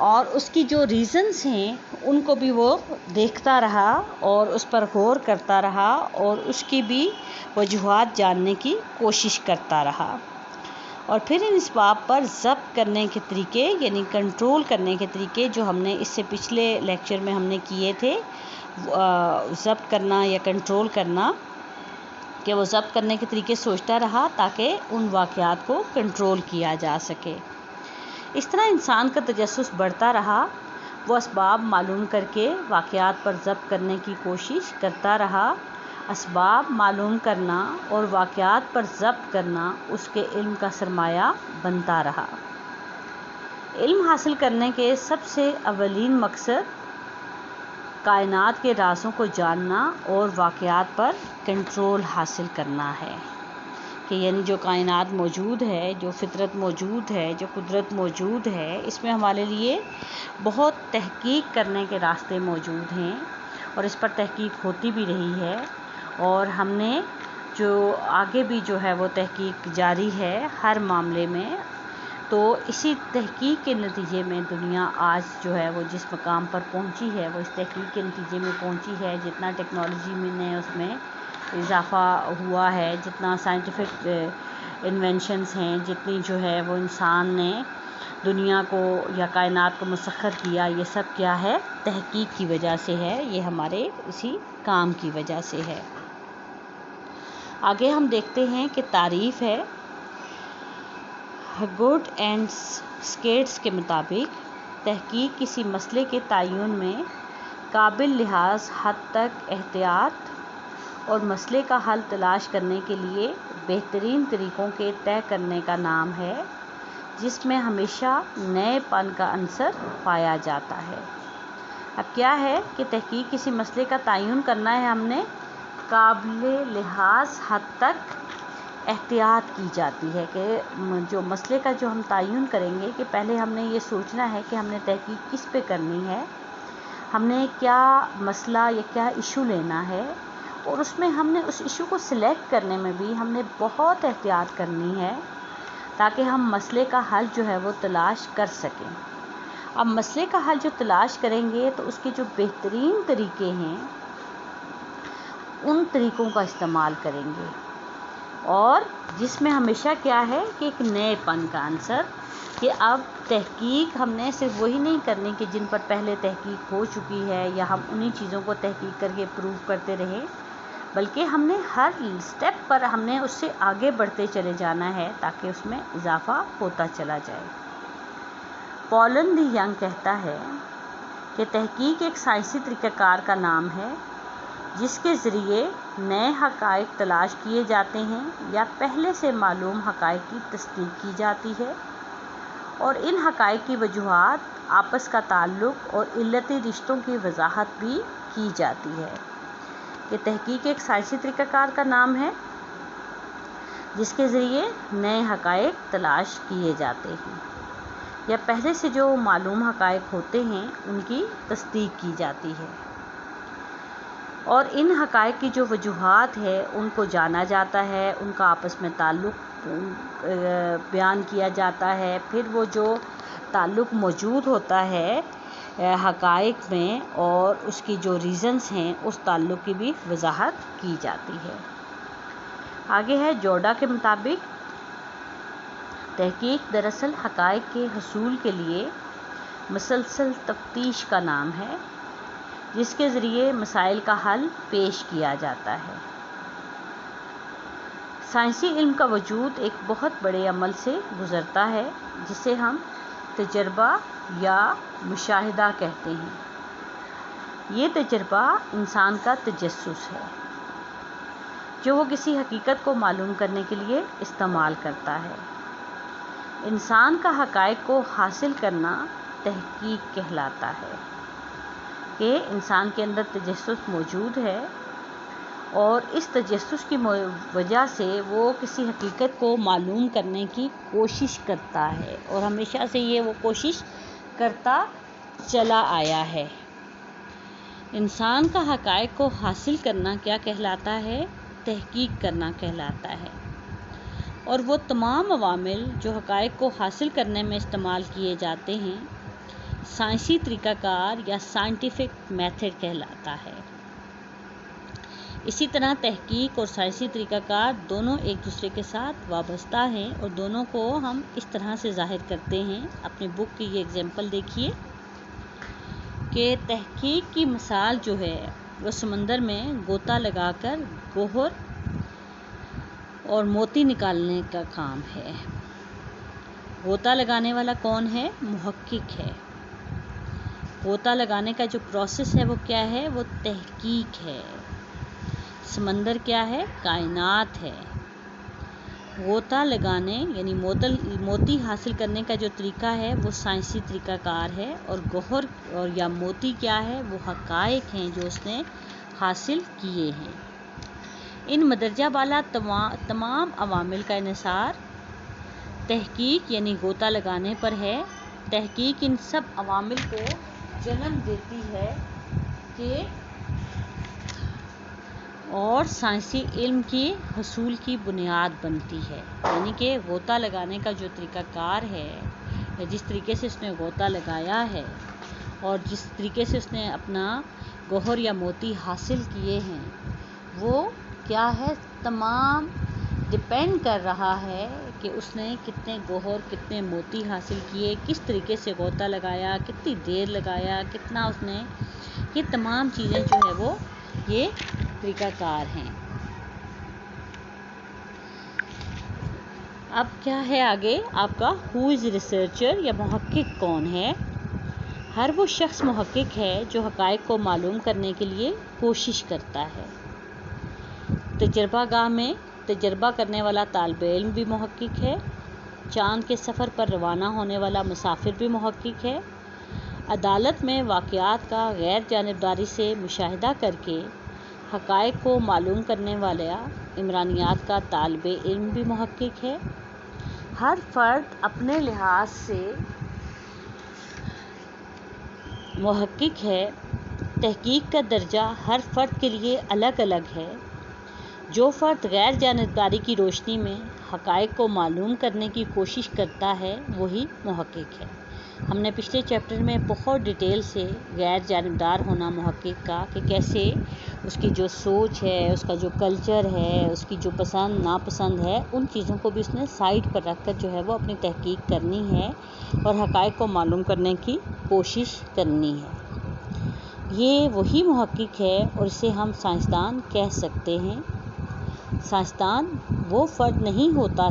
اور اس کی جو ریزنز ہیں ان کو بھی وہ دیکھتا رہا اور اس پر غور کرتا رہا اور اس کی بھی وجوہات جاننے کی کوشش کرتا رہا، اور پھر ان اسباب پر ضبط کرنے کے طریقے یعنی کنٹرول کرنے کے طریقے جو ہم نے اس سے پچھلے لیکچر میں ہم نے کیے تھے، ضبط کرنا یا کنٹرول کرنا، کہ وہ ضبط کرنے کے طریقے سوچتا رہا تاکہ ان واقعات کو کنٹرول کیا جا سکے۔ اس طرح انسان کا تجسس بڑھتا رہا، وہ اسباب معلوم کر کے واقعات پر ضبط کرنے کی کوشش کرتا رہا۔ اسباب معلوم کرنا اور واقعات پر ضبط کرنا اس کے علم کا سرمایہ بنتا رہا۔ علم حاصل کرنے کے سب سے اولین مقصد کائنات کے رازوں کو جاننا اور واقعات پر کنٹرول حاصل کرنا ہے، کہ یعنی جو کائنات موجود ہے، جو فطرت موجود ہے، جو قدرت موجود ہے، اس میں ہمارے لیے بہت تحقیق کرنے کے راستے موجود ہیں اور اس پر تحقیق ہوتی بھی رہی ہے، اور ہم نے جو آگے بھی جو ہے وہ تحقیق جاری ہے ہر معاملے میں۔ تو اسی تحقیق کے نتیجے میں دنیا آج جو ہے وہ جس مقام پر پہنچی ہے وہ اس تحقیق کے نتیجے میں پہنچی ہے۔ جتنا ٹیکنالوجی میں نے اس میں اضافہ ہوا ہے، جتنا سائنٹیفک انوینشنز ہیں، جتنی جو ہے وہ انسان نے دنیا کو یا کائنات کو مسخر کیا، یہ سب کیا ہے؟ تحقیق کی وجہ سے ہے، یہ ہمارے اسی کام کی وجہ سے ہے۔ آگے ہم دیکھتے ہیں کہ تعریف ہے گوڈ اینڈ اسکیٹس کے مطابق تحقیق کسی مسئلے کے تعین میں قابل لحاظ حد تک احتیاط اور مسئلے کا حل تلاش کرنے کے لیے بہترین طریقوں کے طے کرنے کا نام ہے، جس میں ہمیشہ نئے پن کا عنصر پایا جاتا ہے۔ اب کیا ہے کہ تحقیق کسی مسئلے کا تعین کرنا ہے، ہم نے قابل لحاظ حد تک احتیاط کی جاتی ہے، کہ جو مسئلے کا جو ہم تعین کریں گے کہ پہلے ہم نے یہ سوچنا ہے کہ ہم نے تحقیق کس پہ کرنی ہے، ہم نے کیا مسئلہ یا کیا ایشو لینا ہے، اور اس میں ہم نے اس ایشو کو سلیکٹ کرنے میں بھی ہم نے بہت احتیاط کرنی ہے تاکہ ہم مسئلے کا حل جو ہے وہ تلاش کر سکیں۔ اب مسئلے کا حل جو تلاش کریں گے تو اس کے جو بہترین طریقے ہیں ان طریقوں کا استعمال کریں گے، اور جس میں ہمیشہ کیا ہے کہ ایک نئے پن کا عنصر، کہ اب تحقیق ہم نے صرف وہی نہیں کرنی کہ جن پر پہلے تحقیق ہو چکی ہے یا ہم انہی چیزوں کو تحقیق کر کے پروو کرتے رہیں، بلکہ ہم نے ہر سٹیپ پر ہم نے اس سے آگے بڑھتے چلے جانا ہے تاکہ اس میں اضافہ ہوتا چلا جائے۔ پولن دی ینگ کہتا ہے کہ تحقیق ایک سائنسی طریقہ کار کا نام ہے جس کے ذریعے نئے حقائق تلاش کیے جاتے ہیں یا پہلے سے معلوم حقائق کی تصدیق کی جاتی ہے، اور ان حقائق کی وجوہات، آپس کا تعلق اور علتی رشتوں کی وضاحت بھی کی جاتی ہے۔ کہ تحقیق ایک سائنسی طریقہ کار کا نام ہے جس کے ذریعے نئے حقائق تلاش کیے جاتے ہیں یا پہلے سے جو معلوم حقائق ہوتے ہیں ان کی تصدیق کی جاتی ہے، اور ان حقائق کی جو وجوہات ہے ان کو جانا جاتا ہے، ان کا آپس میں تعلق بیان کیا جاتا ہے، پھر وہ جو تعلق موجود ہوتا ہے حقائق میں اور اس کی جو ریزنز ہیں اس تعلق کی بھی وضاحت کی جاتی ہے۔ آگے ہے جوڈا کے مطابق تحقیق دراصل حقائق کے حصول کے لیے مسلسل تفتیش کا نام ہے جس کے ذریعے مسائل کا حل پیش کیا جاتا ہے۔ سائنسی علم کا وجود ایک بہت بڑے عمل سے گزرتا ہے جسے ہم تجربہ یا مشاہدہ کہتے ہیں۔ یہ تجربہ انسان کا تجسس ہے جو وہ کسی حقیقت کو معلوم کرنے کے لیے استعمال کرتا ہے۔ انسان کا حقائق کو حاصل کرنا تحقیق کہلاتا ہے، کہ انسان کے اندر تجسس موجود ہے اور اس تجسس کی وجہ سے وہ کسی حقیقت کو معلوم کرنے کی کوشش کرتا ہے، اور ہمیشہ سے یہ وہ کوشش کرتا چلا آیا ہے۔ انسان کا حقائق کو حاصل کرنا کیا کہلاتا ہے؟ تحقیق کرنا کہلاتا ہے، اور وہ تمام عوامل جو حقائق کو حاصل کرنے میں استعمال کیے جاتے ہیں سائنسی طریقہ کار یا سائنٹیفک میتھڈ کہلاتا ہے۔ اسی طرح تحقیق اور سائنسی طریقہ کار دونوں ایک دوسرے کے ساتھ وابستہ ہیں اور دونوں کو ہم اس طرح سے ظاہر کرتے ہیں۔ اپنی بک کی یہ اگزامپل دیکھیے کہ تحقیق کی مثال جو ہے وہ سمندر میں غوطہ لگا کر گوہر اور موتی نکالنے کا کام ہے۔ غوطہ لگانے والا کون ہے؟ محقق ہے۔ غوطہ لگانے کا جو پروسیس ہے وہ کیا ہے؟ وہ تحقیق ہے۔ سمندر کیا ہے؟ کائنات ہے۔ غوطہ لگانے یعنی موتی حاصل کرنے کا جو طریقہ ہے وہ سائنسی طریقہ کار ہے، اور گوہر اور یا موتی کیا ہے؟ وہ حقائق ہیں جو اس نے حاصل کیے ہیں۔ ان مدرجہ بالا تمام عوامل کا انحصار تحقیق یعنی غوطہ لگانے پر ہے۔ تحقیق ان سب عوامل کو جنم دیتی ہے کہ اور سائنسی علم کی حصول کی بنیاد بنتی ہے۔ یعنی کہ غوطہ لگانے کا جو طریقہ کار ہے یا جس طریقے سے اس نے غوطہ لگایا ہے اور جس طریقے سے اس نے اپنا گوہر یا موتی حاصل کیے ہیں وہ کیا ہے؟ تمام ڈپینڈ کر رہا ہے کہ اس نے کتنے گوہر کتنے موتی حاصل کیے، کس طریقے سے غوطہ لگایا، کتنی دیر لگایا، کتنا اس نے، یہ تمام چیزیں جو ہے وہ یہ طریقہ کار ہیں۔ اب کیا ہے آگے آپ کا ہو از ریسرچر یا محقق کون ہے؟ ہر وہ شخص محقق ہے جو حقائق کو معلوم کرنے کے لیے کوشش کرتا ہے۔ تجربہ گاہ میں تجربہ کرنے والا طالب علم بھی محقق ہے۔ چاند کے سفر پر روانہ ہونے والا مسافر بھی محقق ہے۔ عدالت میں واقعات کا غیر جانبداری سے مشاہدہ کر کے حقائق کو معلوم کرنے والا عمرانیات کا طالب علم بھی محقق ہے۔ ہر فرد اپنے لحاظ سے محقق ہے۔ تحقیق کا درجہ ہر فرد کے لیے الگ الگ ہے۔ جو فرد غیر جانبداری کی روشنی میں حقائق کو معلوم کرنے کی کوشش کرتا ہے وہی محقق ہے۔ ہم نے پچھلے چیپٹر میں بہت ڈیٹیل سے غیر جانبدار ہونا محقق کا کہ کیسے اس کی جو سوچ ہے، اس کا جو کلچر ہے، اس کی جو پسند ناپسند ہے، ان چیزوں کو بھی اس نے سائڈ پر رکھ کر جو ہے وہ اپنی تحقیق کرنی ہے اور حقائق کو معلوم کرنے کی کوشش کرنی ہے۔ یہ وہی محقق ہے اور اسے ہم سائنسدان کہہ سکتے ہیں۔ سائنسدان وہ فرد نہیں ہوتا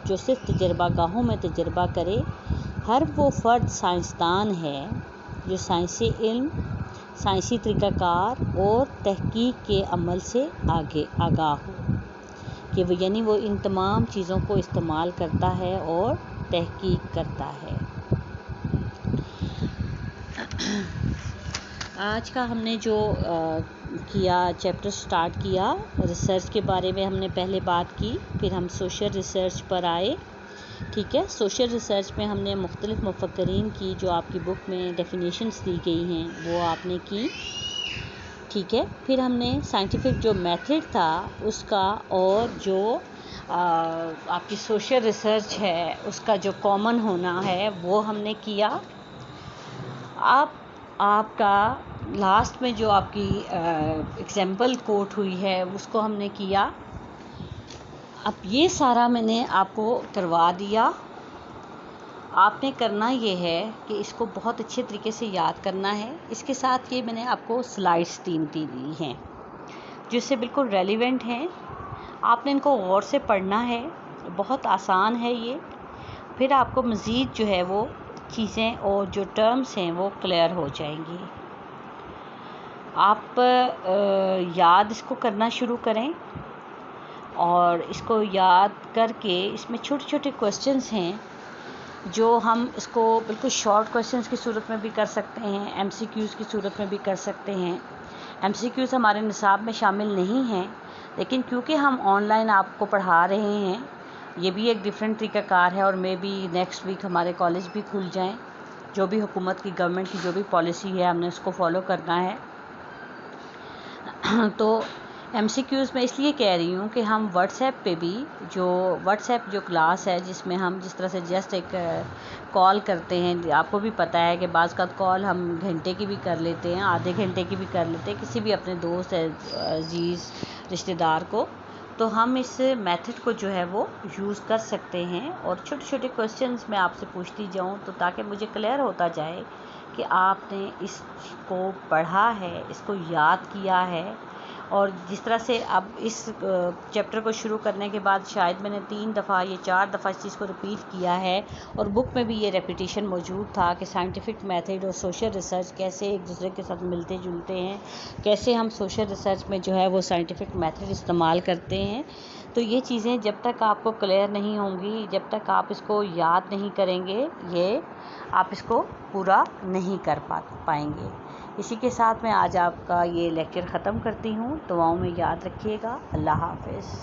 جو صرف تجربہ گاہوں میں تجربہ کرے۔ ہر وہ فرد سائنسدان ہے جو سائنسی علم، سائنسی طریقہ کار اور تحقیق کے عمل سے آگاہ ہو کہ یعنی وہ ان تمام چیزوں کو استعمال کرتا ہے اور تحقیق کرتا ہے۔ آج کا ہم نے جو کیا چیپٹر سٹارٹ کیا ریسرچ کے بارے میں ہم نے پہلے بات کی، پھر ہم سوشل ریسرچ پر آئے۔ ٹھیک ہے، سوشل ریسرچ میں ہم نے مختلف مفکرین کی جو آپ کی بک میں ڈیفینیشنز دی گئی ہیں وہ آپ نے کی۔ ٹھیک ہے، پھر ہم نے سائنٹیفک جو میتھڈ تھا اس کا اور جو آپ کی سوشل ریسرچ ہے اس کا جو کامن ہونا ہے وہ ہم نے کیا۔ آپ کا لاسٹ میں جو آپ کی ایگزامپل کوٹ ہوئی ہے اس کو ہم نے کیا۔ اب یہ سارا میں نے آپ کو کروا دیا۔ آپ نے کرنا یہ ہے کہ اس کو بہت اچھے طریقے سے یاد کرنا ہے۔ اس کے ساتھ یہ میں نے آپ کو سلائڈس دی ہیں جو اس سے بالکل ریلیونٹ ہیں۔ آپ نے ان کو غور سے پڑھنا ہے، بہت آسان ہے یہ۔ پھر آپ کو مزید جو ہے وہ چیزیں اور جو ٹرمز ہیں وہ کلیئر ہو جائیں گی۔ آپ یاد اس کو کرنا شروع کریں اور اس کو یاد کر کے اس میں چھوٹے چھوٹے کوسچنز ہیں جو ہم اس کو بالکل شارٹ کوسچنز کی صورت میں بھی کر سکتے ہیں، ایم سی کیوز کی صورت میں بھی کر سکتے ہیں۔ ایم سی کیوز ہمارے نصاب میں شامل نہیں ہیں، لیکن کیونکہ ہم آن لائن آپ کو پڑھا رہے ہیں، یہ بھی ایک ڈیفرنٹ طریقہ کار ہے، اور مے بی نیکسٹ ویک ہمارے کالج بھی کھل جائیں۔ جو بھی حکومت کی گورنمنٹ کی جو بھی پالیسی ہے ہم نے اس کو فالو کرنا ہے۔ تو MCQs میں اس لیے کہہ رہی ہوں کہ ہم واٹس ایپ پہ بھی واٹس ایپ جو کلاس ہے جس میں ہم جس طرح سے جسٹ ایک کال کرتے ہیں، آپ کو بھی پتہ ہے کہ بعض کا کال ہم گھنٹے کی بھی کر لیتے ہیں، آدھے گھنٹے کی بھی کر لیتے ہیں کسی بھی اپنے دوست عزیز رشتہ دار کو، تو ہم اس میتھڈ کو جو ہے وہ یوز کر سکتے ہیں اور چھوٹے چھوٹے کویسچنز میں آپ سے پوچھتی جاؤں تو تاکہ مجھے کلیئر ہوتا جائے کہ آپ نے اس کو پڑھا ہے، اس کو یاد کیا ہے. اور جس طرح سے اب اس چیپٹر کو شروع کرنے کے بعد شاید میں نے 3 دفعہ یا 4 دفعہ اس چیز کو رپیٹ کیا ہے، اور بک میں بھی یہ ریپیٹیشن موجود تھا کہ سائنٹیفک میتھڈ اور سوشل ریسرچ کیسے ایک دوسرے کے ساتھ ملتے جلتے ہیں، کیسے ہم سوشل ریسرچ میں جو ہے وہ سائنٹیفک میتھڈ استعمال کرتے ہیں. تو یہ چیزیں جب تک آپ کو کلیئر نہیں ہوں گی، جب تک آپ اس کو یاد نہیں کریں گے، یہ آپ اس کو پورا نہیں کر پائیں گے. اسی کے ساتھ میں آج آپ کا یہ لیکچر ختم کرتی ہوں. دعاؤں میں یاد رکھیے گا. اللہ حافظ.